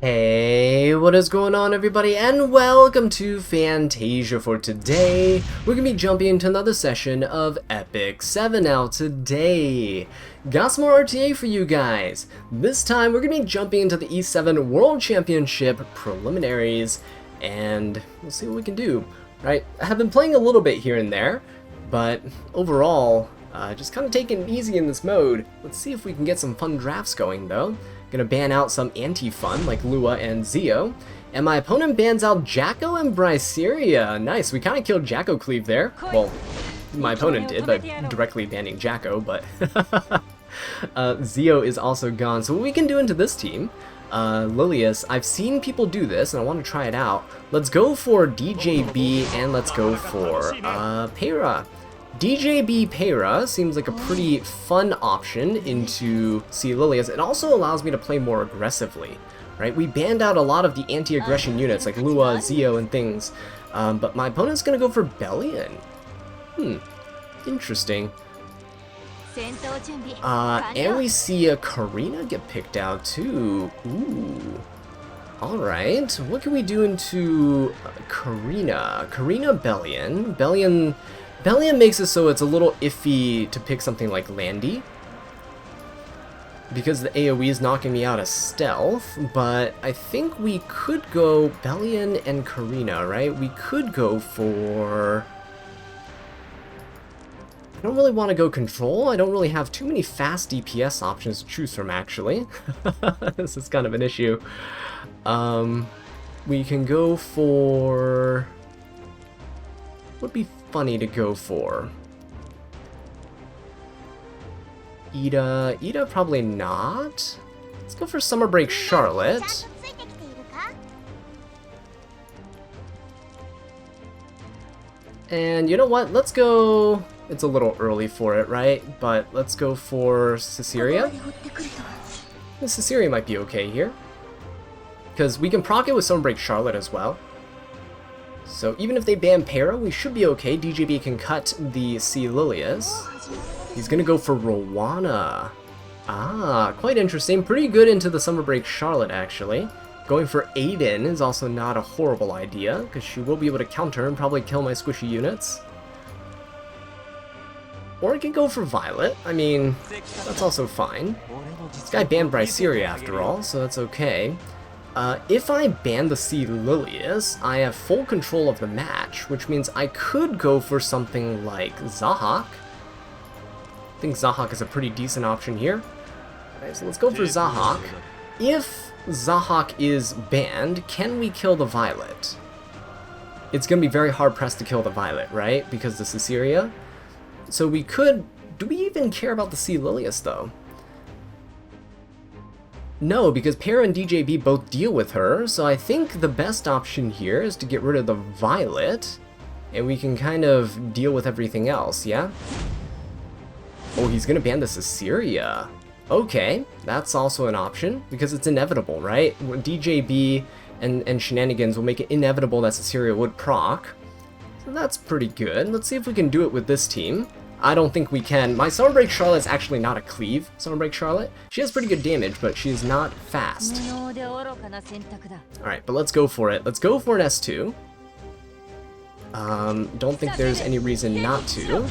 Hey, what is going on everybody, and welcome to Fantasia. For today, we're going to be jumping into another session of Epic 7 out today. Got some more RTA for you guys. This time, we're going to be jumping into the E7 World Championship preliminaries, and we'll see what we can do. Right, I have been playing a little bit here and there, but overall, just kind of taking it easy in this mode. Let's see if we can get some fun drafts going though. Gonna ban out some anti-fun like Lua and Zio. And my opponent bans out Jacko and Bryceria. Nice, we kind of killed Jacko Cleave there. Well, my opponent did by directly banning Jacko, but Zio is also gone. So what we can do into this team, Lilius, I've seen people do this and I want to try it out. Let's go for DJB and let's go for Peyra. DJB Peyra seems like a pretty fun option into C. Lilius. It also allows me to play more aggressively, right? We banned out a lot of the anti-aggression units like Lua, Zio, and things, but my opponent's gonna go for Bellion. Interesting. And we see a Karina get picked out too. Ooh. Alright, what can we do into Karina? Karina Bellion. Bellion makes it so it's a little iffy to pick something like Landy, because the AoE is knocking me out of stealth, but I think we could go Bellion and Karina, right? We could go for... I don't really want to go Control. I don't really have too many fast DPS options to choose from, actually. This is kind of an issue. We can go for... Would be funny to go for Ida probably not. Let's go for Summer Break Charlotte. And you know what? Let's go. It's a little early for it, right? But let's go for Caesarea. Caesarea might be okay here, because we can proc it with Summer Break Charlotte as well. So even if they ban Peyra, we should be okay. DJB can cut the C. Lilius. He's gonna go for Rowana. Ah, quite interesting. Pretty good into the Summer Break Charlotte, actually. Going for Aiden is also not a horrible idea, because she will be able to counter and probably kill my squishy units. Or I can go for Violet. I mean, that's also fine. This guy banned Bryceria after all, so that's okay. If I ban the C. Lilius, I have full control of the match, which means I could go for something like Zahak. I think Zahak is a pretty decent option here. Alright, so let's go for Zahak. If Zahak is banned, can we kill the Violet? It's going to be very hard pressed to kill the Violet, right? Because this is Syria. So we could... Do we even care about the C. Lilius, though? No, because Peyra and DJB both deal with her, so I think the best option here is to get rid of the Violet, and we can kind of deal with everything else, yeah? Oh, he's gonna ban the Caesarea. Okay, that's also an option, because it's inevitable, right? DJB and shenanigans will make it inevitable that Caesarea would proc. So that's pretty good. Let's see if we can do it with this team. I don't think we can. My Summer Break Charlotte is actually not a cleave Summer Break Charlotte. She has pretty good damage, but she's not fast. Alright, but let's go for it. Let's go for an S2. Don't think there's any reason not to.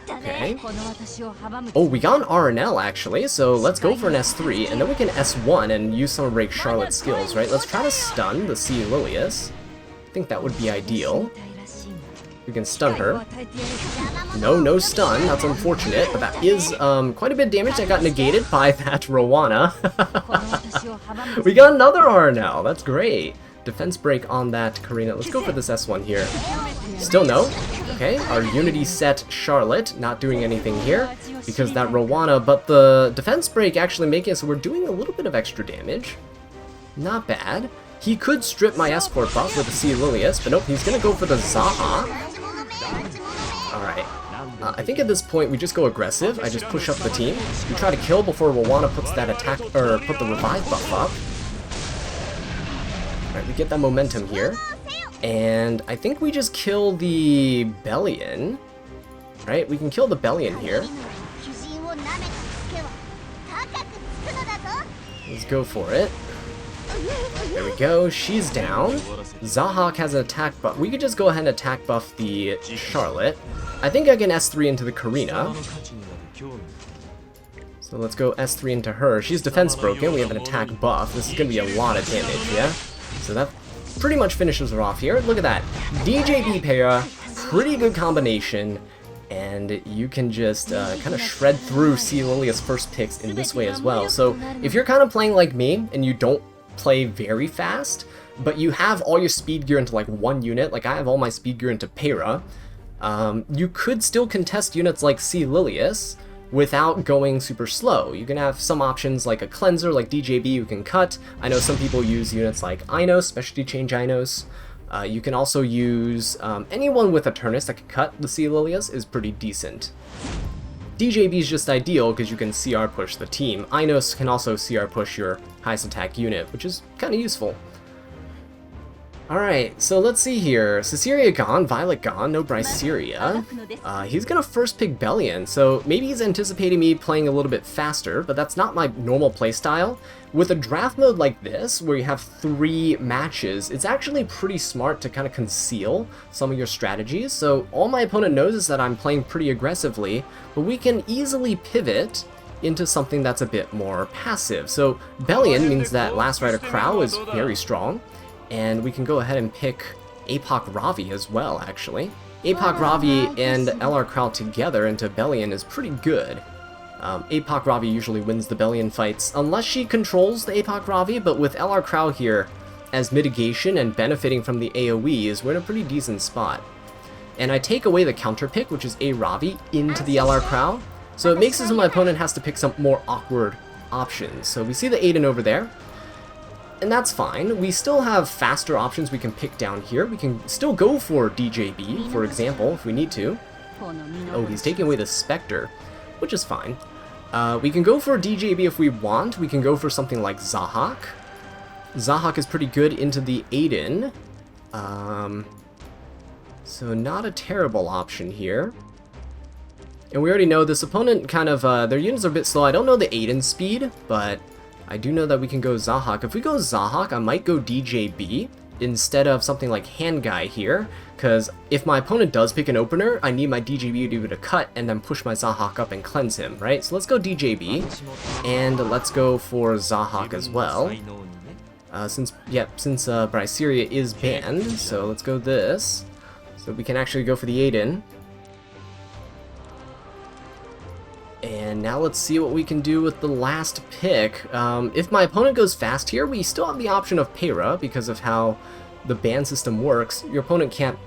Okay. Oh, we got an RNL actually, so let's go for an S3, and then we can S1 and use Summer Break Charlotte's skills, right? Let's try to stun the C. Lilius. I think that would be ideal. We can stun her. No stun. That's unfortunate, but that is quite a bit of damage that got negated by that Rowana. We got another RNL. That's great. Defense break on that Karina. Let's go for this S1 here. Still no. Okay, our Unity set Charlotte not doing anything here because that Rowana, but the defense break actually making it so we're doing a little bit of extra damage. Not bad. He could strip my escort buff with the C. Lilius, but nope, he's gonna go for the Zaha. Alright. I think at this point we just go aggressive. I just push up the team. We try to kill before Rowana puts that attack, or put the revive buff up. Alright, we get that momentum here. And I think we just kill the Bellion. Right? We can kill the Bellion here. Let's go for it. There we go, she's down. Zahak has an attack buff. We could just go ahead and attack buff the Charlotte. I think I can S3 into the Karina. So let's go S3 into her. She's defense broken, we have an attack buff. This is going to be a lot of damage, yeah? So that pretty much finishes her off here. Look at that. DJB pair, pretty good combination. And you can just kind of shred through C. Lilia's first picks in this way as well. So if you're kind of playing like me, and you don't play very fast, but you have all your speed gear into like one unit, like I have all my speed gear into Para, you could still contest units like C. Lilius without going super slow. You can have some options like a cleanser, like DJB you can cut. I know some people use units like Inos, specialty change Inos. You can also use anyone with a Turnus that can cut the C. Lilius is pretty decent. DJB is just ideal because you can CR push the team. Inos can also CR push your highest attack unit, which is kind of useful. Alright, so let's see here. Ciceria gone, Violet gone, no Bryceria. He's gonna first pick Bellion, so maybe he's anticipating me playing a little bit faster, but that's not my normal playstyle. With a draft mode like this, where you have 3 matches, it's actually pretty smart to kind of conceal some of your strategies. So all my opponent knows is that I'm playing pretty aggressively, but we can easily pivot into something that's a bit more passive. So Bellion means that Last Rider Crow is very strong. And we can go ahead and pick Apoc Ravi as well, actually. Apoc Ravi and LR Crow together into Bellion is pretty good. Apoc Ravi usually wins the Bellion fights, unless she controls the Apoc Ravi, but with LR Crow here as mitigation and benefiting from the AoEs, we're in a pretty decent spot. And I take away the counter pick, which is A Ravi, into the LR Crow, so it makes it so my opponent has to pick some more awkward options. So we see the Aiden over there. And that's fine. We still have faster options we can pick down here. We can still go for DJB, for example, if we need to. Oh, he's taking away the Spectre, which is fine. We can go for DJB if we want. We can go for something like Zahak. Zahak is pretty good into the Aiden. So not a terrible option here. And we already know this opponent kind of, their units are a bit slow. I don't know the Aiden speed, but I do know that we can go Zahak. If we go Zahak, I might go DJB instead of something like Hand Guy here, because if my opponent does pick an opener, I need my DJB to be able to cut and then push my Zahak up and cleanse him, right? So let's go DJB, and let's go for Zahak as well. Since Bryceria is banned, so let's go this. So we can actually go for the Aiden. And now let's see what we can do with the last pick. If my opponent goes fast here, we still have the option of Para because of how the ban system works. Your opponent can't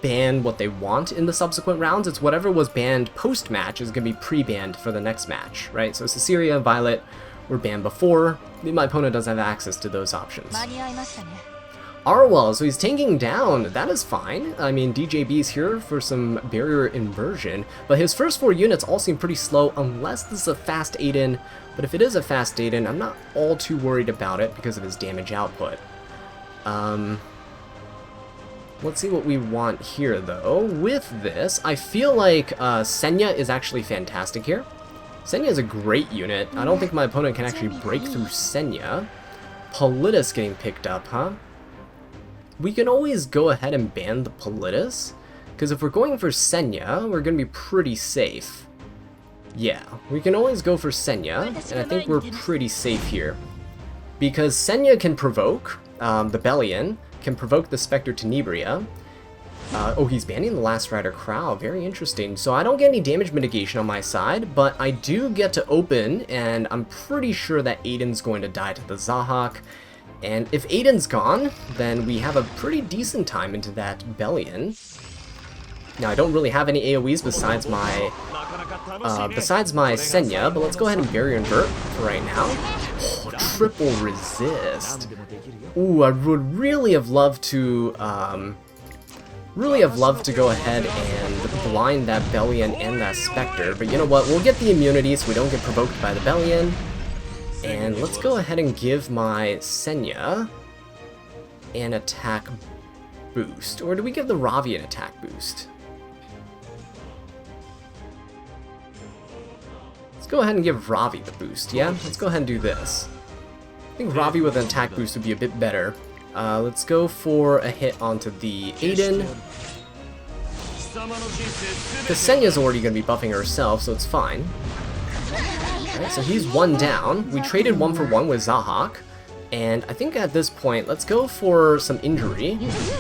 ban what they want in the subsequent rounds. It's whatever was banned post-match is going to be pre-banned for the next match, right? So Ciceria and Violet were banned before. My opponent doesn't have access to those options. Arwell, so he's tanking down. That is fine. I mean, DJB's here for some barrier inversion, but his first 4 units all seem pretty slow unless this is a fast Aiden. But if it is a fast Aiden, I'm not all too worried about it because of his damage output. Let's see what we want here, though. With this, I feel like Senya is actually fantastic here. Senya is a great unit. I don't think my opponent can actually break through Senya. Politis getting picked up, huh? We can always go ahead and ban the Politis, because if we're going for Senya, we're going to be pretty safe. Yeah, we can always go for Senya, and I think we're pretty safe here. Because Senya can provoke, the Bellion, can provoke the Spectre Tenebria. Oh, he's banning the Last Rider Crow, very interesting. So I don't get any damage mitigation on my side, but I do get to open, and I'm pretty sure that Aiden's going to die to the Zahak. And if Aiden's gone, then we have a pretty decent time into that Bellion. Now, I don't really have any AoEs besides my Senya, but let's go ahead and Barrier Invert for right now. Oh, triple resist. Ooh, I would really have loved to, go ahead and blind that Bellion and that Spectre, but you know what, we'll get the immunity so we don't get provoked by the Bellion. And let's go ahead and give my Senya an attack boost. Or do we give the Ravi an attack boost? Let's go ahead and give Ravi the boost, yeah? Let's go ahead and do this. think Ravi with an attack boost would be a bit better. Let's go for a hit onto the Aiden. Because Senya's already going to be buffing herself, so it's fine. Alright, so he's one down. We traded 1-for-1 with Zahak. And I think at this point, let's go for some injury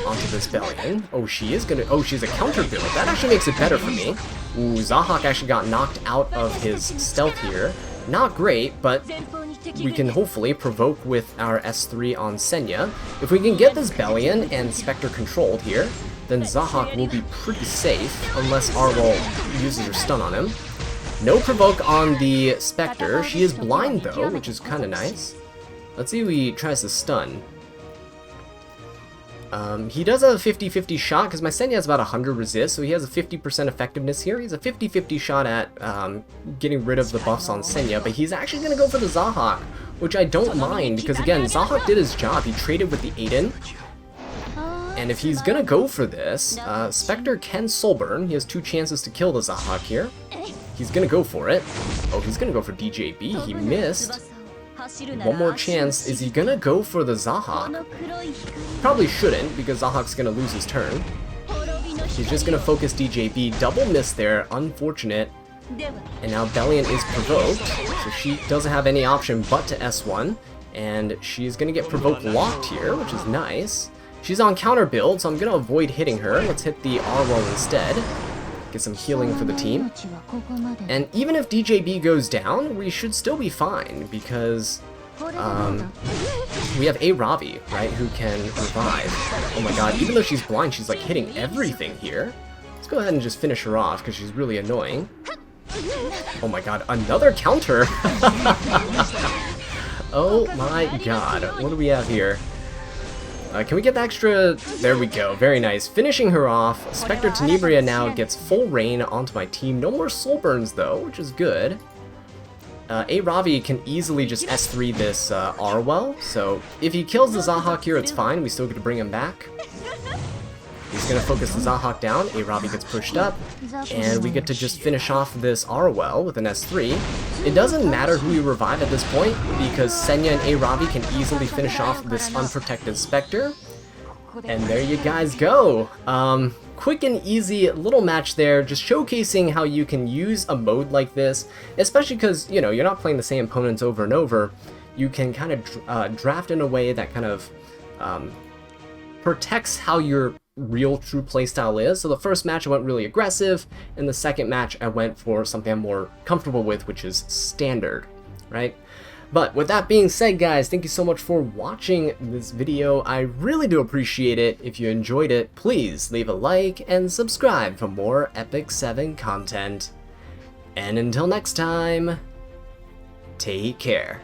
onto this Bellion. Oh, she is gonna... Oh, she's a counter build. That actually makes it better for me. Ooh, Zahak actually got knocked out of his stealth here. Not great, but we can hopefully provoke with our S3 on Senya. If we can get this Bellion and Spectre controlled here, then Zahak will be pretty safe, unless Arwol uses her stun on him. No provoke on the Spectre. She is blind though, which is kind of nice. Let's see if he tries to stun. He does have a 50-50 shot, because my Senya has about 100 resist, so he has a 50% effectiveness here. He's a 50-50 shot at getting rid of the buffs on Senya, but he's actually going to go for the Zahak, which I don't mind, because again, Zahak did his job. He traded with the Aiden. And if he's going to go for this, Spectre can Soulburn. He has 2 chances to kill the Zahak here. He's going to go for it. Oh, he's going to go for DJB. He missed. One more chance. Is he going to go for the Zahak? Probably shouldn't, because Zahak's going to lose his turn. He's just going to focus DJB. Double miss there. Unfortunate. And now Bellion is provoked, so she doesn't have any option but to S1. And she's going to get provoked locked here, which is nice. She's on counter build, so I'm going to avoid hitting her. Let's hit the R1 instead. Get some healing for the team. And even if DJB goes down, we should still be fine, because we have a Ravi, right, who can revive. Oh my god, even though she's blind, she's like hitting everything here. Let's go ahead and just finish her off, because she's really annoying. Oh my god, another counter! Oh my god, what do we have here? Can we get the extra? There we go. Very nice. Finishing her off. Spectre Tenebria now gets full reign onto my team. No more soul burns though, which is good. A Ravi can easily just S3 this Arwell. So if he kills the Zahak here, it's fine. We still get to bring him back. He's going to focus the Zahak down. A Ravi gets pushed up. And we get to just finish off this Arwell with an S3. It doesn't matter who we revive at this point, because Senya and A Ravi can easily finish off this unprotected Spectre. And there you guys go. Quick and easy little match there, just showcasing how you can use a mode like this, especially because, you know, you're not playing the same opponents over and over. You can kind of draft in a way that kind of protects how your real true playstyle is. So the first match I went really aggressive, and the second match I went for something I'm more comfortable with, which is standard, right? But with that being said, guys, thank you so much for watching this video. I really do appreciate it. If you enjoyed it, please leave a like and subscribe for more Epic 7 content. And until next time, take care.